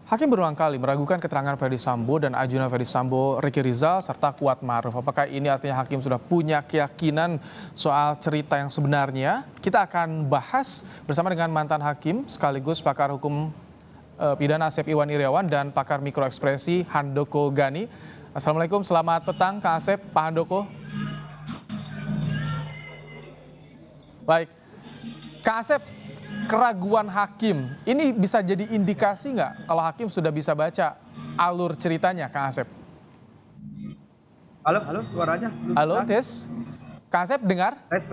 Hakim berulang kali meragukan keterangan Ferdy Sambo dan ajudan Ferdy Sambo, Ricky Rizal, serta Kuat Maruf. Apakah ini artinya hakim sudah punya keyakinan soal cerita yang sebenarnya? Kita akan bahas bersama dengan mantan hakim sekaligus pakar hukum pidana Asep Iwan Iryawan dan pakar mikroekspresi Handoko Gani. Assalamualaikum, selamat petang Kak Asep, Pak Handoko. Baik, Kak Asep, keraguan hakim ini bisa jadi indikasi nggak kalau hakim sudah bisa baca alur ceritanya, Kak Asep? Halo, suaranya. Halo, tes. Kak Asep dengar? Tes.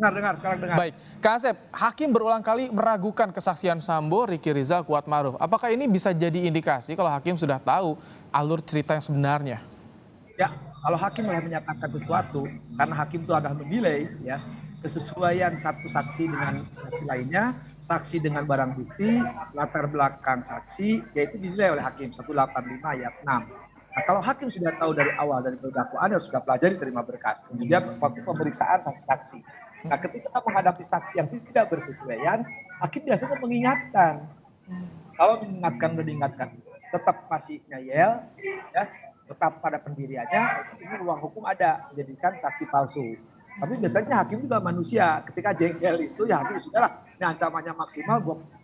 Dengar, sekarang dengar. Baik, Kak Asep, hakim berulang kali meragukan kesaksian Sambo, Ricky Rizal, Kuat Maruf. Apakah ini bisa jadi indikasi kalau hakim sudah tahu alur cerita yang sebenarnya? Ya, kalau hakim mulai menyatakan sesuatu, karena hakim itu adalah menilai ya kesesuaian satu saksi dengan saksi lainnya, saksi dengan barang bukti, latar belakang saksi, yaitu dinilai oleh hakim 185 ayat 6. Nah, kalau hakim sudah tahu dari awal dari dakwaan sudah pelajari terima berkas, kemudian waktu pemeriksaan saksi-saksi. Nah, ketika menghadapi saksi yang tidak bersesuaian, hakim biasanya mengingatkan. Kalau mengingatkan, tetap masih ngeyel, ya, tetap pada pendiriannya, ini ruang hukum ada menjadikan saksi palsu. Tapi biasanya hakim juga manusia, ketika jengkel itu ya hakim sudahlah, ini ancamannya maksimal,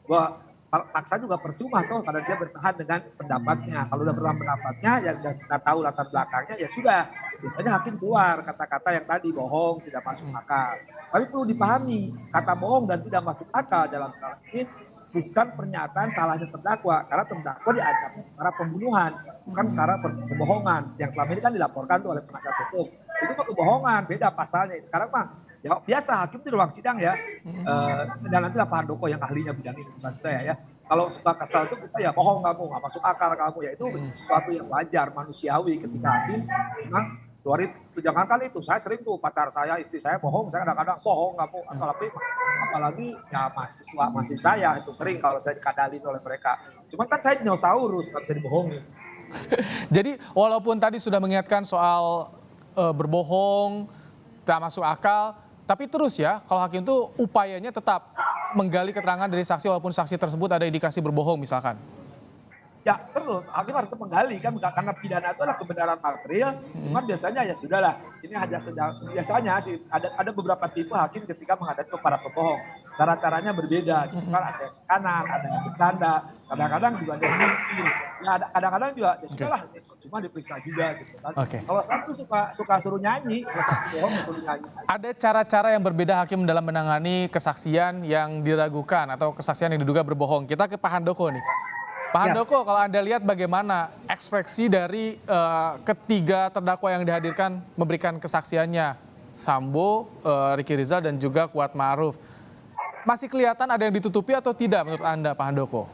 gua paksa juga percuma toh karena dia bertahan dengan pendapatnya. Kalau udah bertahan pendapatnya, ya sudah kita tahu latar belakangnya, ya sudah. Biasanya hakim keluar kata-kata yang tadi bohong, tidak masuk akal. Tapi perlu dipahami, kata bohong dan tidak masuk akal dalam hal ini bukan pernyataan salahnya terdakwa, karena terdakwa diancamnya perkara pembunuhan, bukan perkara kebohongan yang selama ini kan dilaporkan tuh oleh penasihat hukum. Itu kan kebohongan, beda pasalnya. Sekarang mah ya biasa hakim di ruang sidang ya, dan nanti Pak Handoko yang ahlinya bidang ini bukan saya ya. Kalau suka kesal itu kita ya bohong kamu, nggak masuk akal kamu, ya itu sesuatu yang wajar manusiawi ketika hakim memang keluar itu. Jangankan itu, saya sering tuh pacar saya, istri saya bohong, saya kadang-kadang bohong kamu, apalagi ya mahasiswa saya itu sering kalau saya dikadalin oleh mereka. Cuma kan saya dinosaurus, nggak bisa dibohongin. Jadi walaupun tadi sudah mengingatkan soal berbohong, tak masuk akal, tapi terus ya kalau hakim itu upayanya tetap menggali keterangan dari saksi walaupun saksi tersebut ada indikasi berbohong misalkan. Ya terus hakim harus menggali kan, karena pidana itu adalah kebenaran material. Cuman biasanya ya sudahlah, ini hanya biasanya sih ada beberapa tipe hakim ketika menghadapi para pembohong, cara-caranya berbeda gitu kan, ada yang kanan, ada yang bercanda, kadang-kadang juga ada yang mungkin ya, kadang-kadang juga ya sudahlah, cuma diperiksa juga gitu kan. Kalau satu suka suruh nyanyi, kalau saksi bohong suruh nyanyi. Ada cara-cara yang berbeda hakim dalam menangani kesaksian yang diragukan atau kesaksian yang diduga berbohong. Kita ke Pak Handoko nih. Pak Handoko, kalau Anda lihat bagaimana ekspresi dari ketiga terdakwa yang dihadirkan memberikan kesaksiannya, Sambo, Ricky Rizal, dan juga Kuat Maruf. Masih kelihatan ada yang ditutupi atau tidak menurut Anda, Pak Handoko?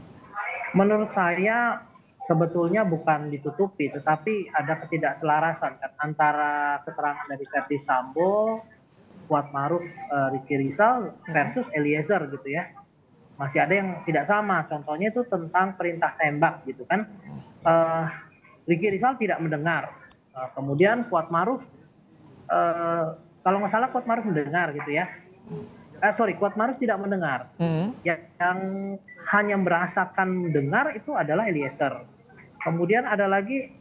Menurut saya sebetulnya bukan ditutupi, tetapi ada ketidakselarasan kan, antara keterangan dari Ferdy Sambo, Kuat Maruf, Ricky Rizal versus Eliezer gitu ya. Masih ada yang tidak sama, contohnya itu tentang perintah tembak gitu kan. Ricky Rizal tidak mendengar, kemudian Kuat Maruf, kalau nggak salah Kuat Maruf mendengar gitu ya. Kuat Maruf tidak mendengar. Yang hanya merasakan mendengar itu adalah Eliezer. Kemudian ada lagi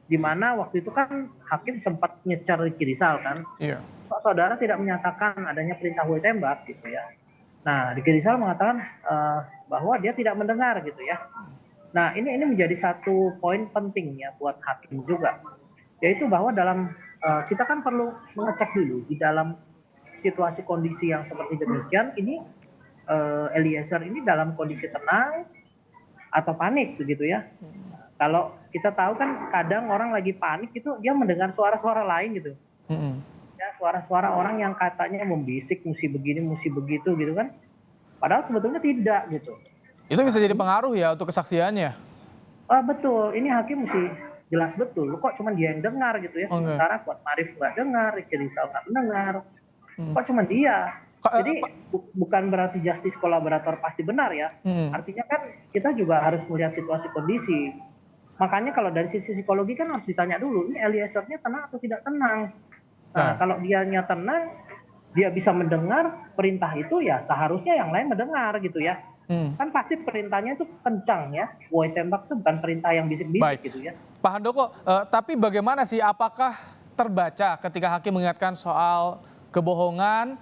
di mana waktu itu kan hakim sempat nyecer Ricky Rizal kan. Iya. Saudara tidak menyatakan adanya perintah hukum tembak gitu ya. Nah, Ricky Rizal mengatakan bahwa dia tidak mendengar gitu ya. Nah, ini menjadi satu poin penting ya buat hakim juga, yaitu bahwa dalam kita kan perlu mengecek dulu di dalam situasi kondisi yang seperti demikian ini, Eliezer ini dalam kondisi tenang atau panik begitu ya. Kalau kita tahu kan kadang orang lagi panik itu dia mendengar suara-suara lain gitu. Ya, suara-suara orang yang katanya membisik mesti begini mesti begitu gitu kan, padahal sebetulnya tidak gitu. Itu bisa jadi pengaruh ya untuk kesaksiannya. Betul, ini hakim mesti jelas betul kok cuma dia yang dengar gitu ya, sementara Kuat Maruf nggak dengar, Ricky Rizal nggak mendengar, kok cuma dia. Jadi bukan berarti justice kolaborator pasti benar ya. Artinya kan kita juga harus melihat situasi kondisi. Makanya kalau dari sisi psikologi kan harus ditanya dulu, ini Eliezernya tenang atau tidak tenang. Nah, kalau dianya tenang, dia bisa mendengar perintah itu ya seharusnya yang lain mendengar gitu ya. kan pasti perintahnya itu kencang ya. Woi tembak itu bukan perintah yang bisik-bisik gitu ya. Pak Handoko, tapi bagaimana sih, apakah terbaca ketika hakim mengingatkan soal kebohongan,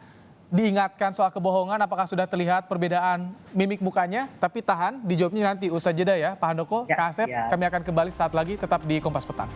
diingatkan soal kebohongan, apakah sudah terlihat perbedaan mimik mukanya? Tapi tahan, dijawabnya nanti usai jeda ya Pak Handoko, Ya, Kak Asep, ya. kami akan kembali saat lagi, tetap di Kompas Petang.